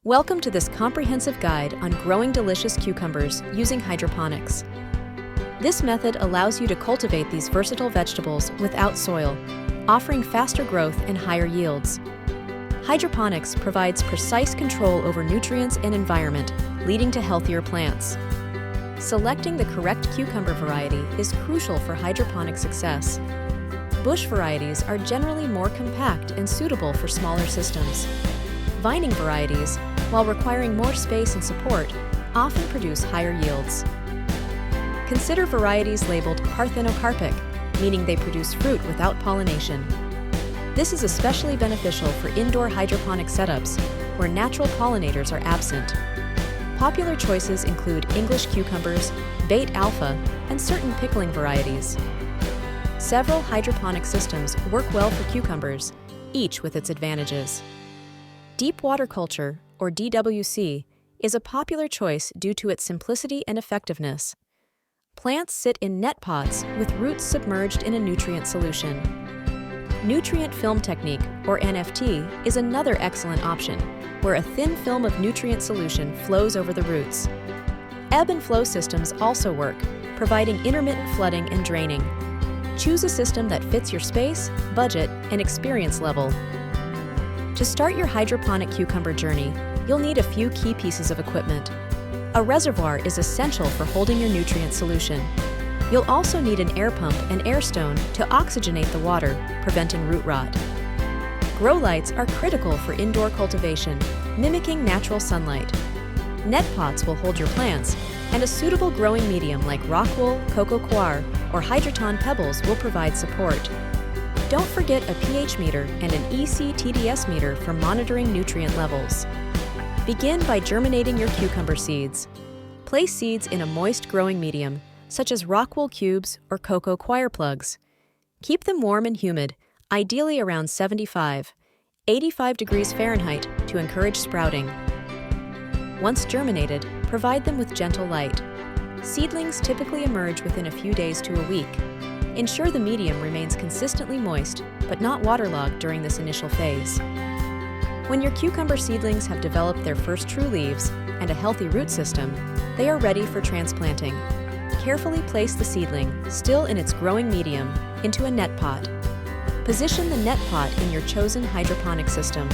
Welcome to this comprehensive guide on growing delicious cucumbers using hydroponics. This method allows you to cultivate these versatile vegetables without soil, offering faster growth and higher yields. Hydroponics provides precise control over nutrients and environment, leading to healthier plants. Selecting the correct cucumber variety is crucial for hydroponic success. Bush varieties are generally more compact and suitable for smaller systems. Vining varieties, while requiring more space and support, often produce higher yields. Consider varieties labeled parthenocarpic, meaning they produce fruit without pollination. This is especially beneficial for indoor hydroponic setups where natural pollinators are absent. Popular choices include English cucumbers, Bait Alpha, and certain pickling varieties. Several hydroponic systems work well for cucumbers, each with its advantages. Deep water culture, or DWC, is a popular choice due to its simplicity and effectiveness. Plants sit in net pots with roots submerged in a nutrient solution. Nutrient film technique, or NFT, is another excellent option, where a thin film of nutrient solution flows over the roots. Ebb and flow systems also work, providing intermittent flooding and draining. Choose a system that fits your space, budget, and experience level. To start your hydroponic cucumber journey, you'll need a few key pieces of equipment. A reservoir is essential for holding your nutrient solution. You'll also need an air pump and air stone to oxygenate the water, preventing root rot. Grow lights are critical for indoor cultivation, mimicking natural sunlight. Net pots will hold your plants, and a suitable growing medium like rock wool, coco coir, or hydroton pebbles will provide support. Don't forget a pH meter and an EC/TDS meter for monitoring nutrient levels. Begin by germinating your cucumber seeds. Place seeds in a moist growing medium, such as rock wool cubes or coco coir plugs. Keep them warm and humid, ideally around 85 degrees Fahrenheit to encourage sprouting. Once germinated, provide them with gentle light. Seedlings typically emerge within a few days to a week. Ensure the medium remains consistently moist, but not waterlogged during this initial phase. When your cucumber seedlings have developed their first true leaves and a healthy root system, they are ready for transplanting. Carefully place the seedling, still in its growing medium, into a net pot. Position the net pot in your chosen hydroponic system.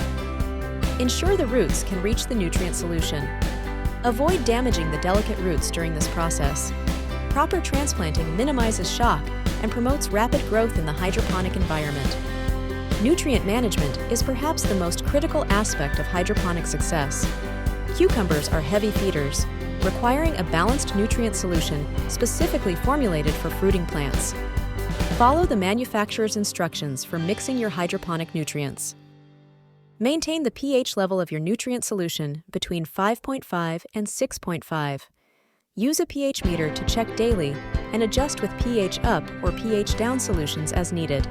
Ensure the roots can reach the nutrient solution. Avoid damaging the delicate roots during this process. Proper transplanting minimizes shock and promotes rapid growth in the hydroponic environment. Nutrient management is perhaps the most critical aspect of hydroponic success. Cucumbers are heavy feeders, requiring a balanced nutrient solution specifically formulated for fruiting plants. Follow the manufacturer's instructions for mixing your hydroponic nutrients. Maintain the pH level of your nutrient solution between 5.5 and 6.5. Use a pH meter to check daily and adjust with pH up or pH down solutions as needed.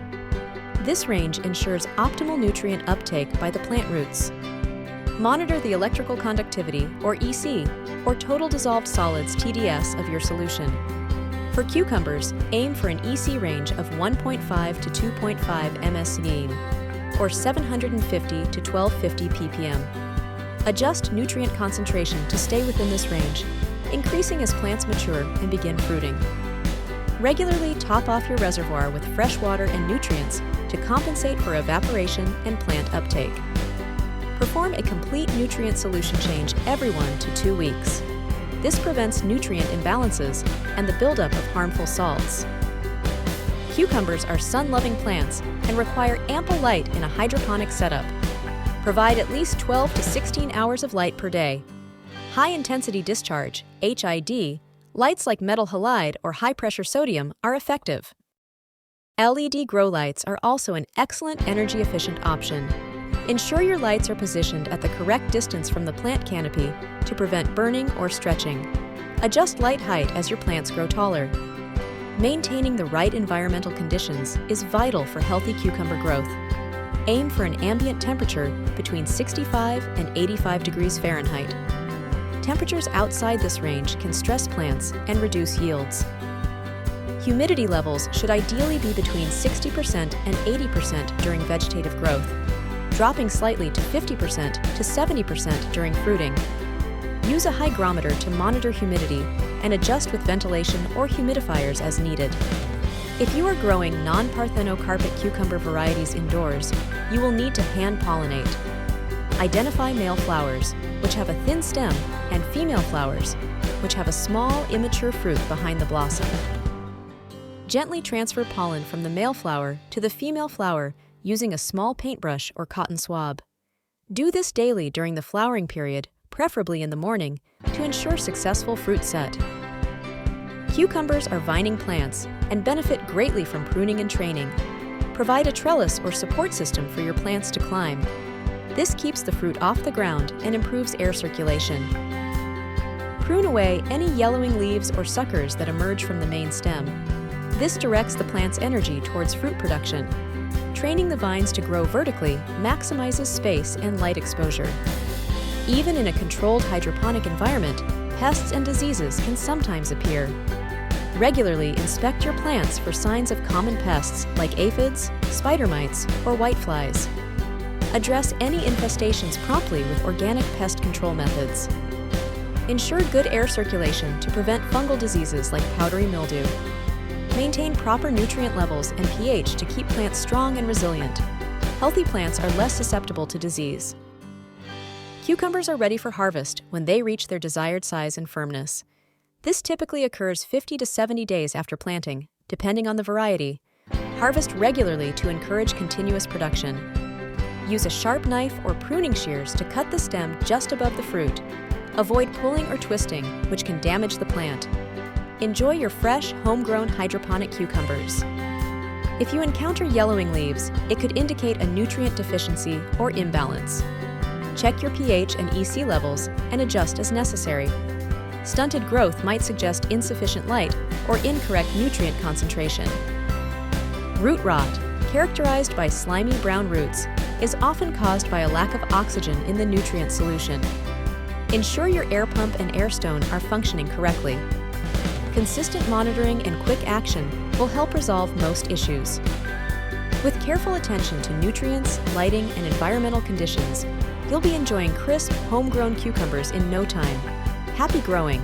This range ensures optimal nutrient uptake by the plant roots. Monitor the electrical conductivity, or EC, or total dissolved solids TDS of your solution. For cucumbers, aim for an EC range of 1.5 to 2.5 ms/n, or 750 to 1250 ppm. Adjust nutrient concentration to stay within this range, increasing as plants mature and begin fruiting. Regularly top off your reservoir with fresh water and nutrients to compensate for evaporation and plant uptake. Perform a complete nutrient solution change every 1 to 2 weeks. This prevents nutrient imbalances and the buildup of harmful salts. Cucumbers are sun-loving plants and require ample light in a hydroponic setup. Provide at least 12 to 16 hours of light per day. High-intensity discharge, HID, lights like metal halide or high-pressure sodium are effective. LED grow lights are also an excellent energy-efficient option. Ensure your lights are positioned at the correct distance from the plant canopy to prevent burning or stretching. Adjust light height as your plants grow taller. Maintaining the right environmental conditions is vital for healthy cucumber growth. Aim for an ambient temperature between 65 and 85 degrees Fahrenheit. Temperatures outside this range can stress plants and reduce yields. Humidity levels should ideally be between 60% and 80% during vegetative growth. dropping slightly to 50% to 70% during fruiting. Use a hygrometer to monitor humidity and adjust with ventilation or humidifiers as needed. If you are growing non-parthenocarpic cucumber varieties indoors, you will need to hand pollinate. Identify male flowers, which have a thin stem, and female flowers, which have a small, immature fruit behind the blossom. Gently transfer pollen from the male flower to the female flower using a small paintbrush or cotton swab. Do this daily during the flowering period, preferably in the morning, to ensure successful fruit set. Cucumbers are vining plants and benefit greatly from pruning and training. Provide a trellis or support system for your plants to climb. This keeps the fruit off the ground and improves air circulation. Prune away any yellowing leaves or suckers that emerge from the main stem. This directs the plant's energy towards fruit production. Training the vines to grow vertically maximizes space and light exposure. Even in a controlled hydroponic environment, pests and diseases can sometimes appear. Regularly inspect your plants for signs of common pests like aphids, spider mites, or whiteflies. Address any infestations promptly with organic pest control methods. Ensure good air circulation to prevent fungal diseases like powdery mildew. Maintain proper nutrient levels and pH to keep plants strong and resilient. Healthy plants are less susceptible to disease. Cucumbers are ready for harvest when they reach their desired size and firmness. This typically occurs 50 to 70 days after planting, depending on the variety. Harvest regularly to encourage continuous production. Use a sharp knife or pruning shears to cut the stem just above the fruit. Avoid pulling or twisting, which can damage the plant. Enjoy your fresh, homegrown hydroponic cucumbers. If you encounter yellowing leaves, it could indicate a nutrient deficiency or imbalance. Check your pH and EC levels and adjust as necessary. Stunted growth might suggest insufficient light or incorrect nutrient concentration. Root rot, characterized by slimy brown roots, is often caused by a lack of oxygen in the nutrient solution. Ensure your air pump and air stone are functioning correctly. Consistent monitoring and quick action will help resolve most issues. With careful attention to nutrients, lighting, and environmental conditions, you'll be enjoying crisp, homegrown cucumbers in no time. Happy growing!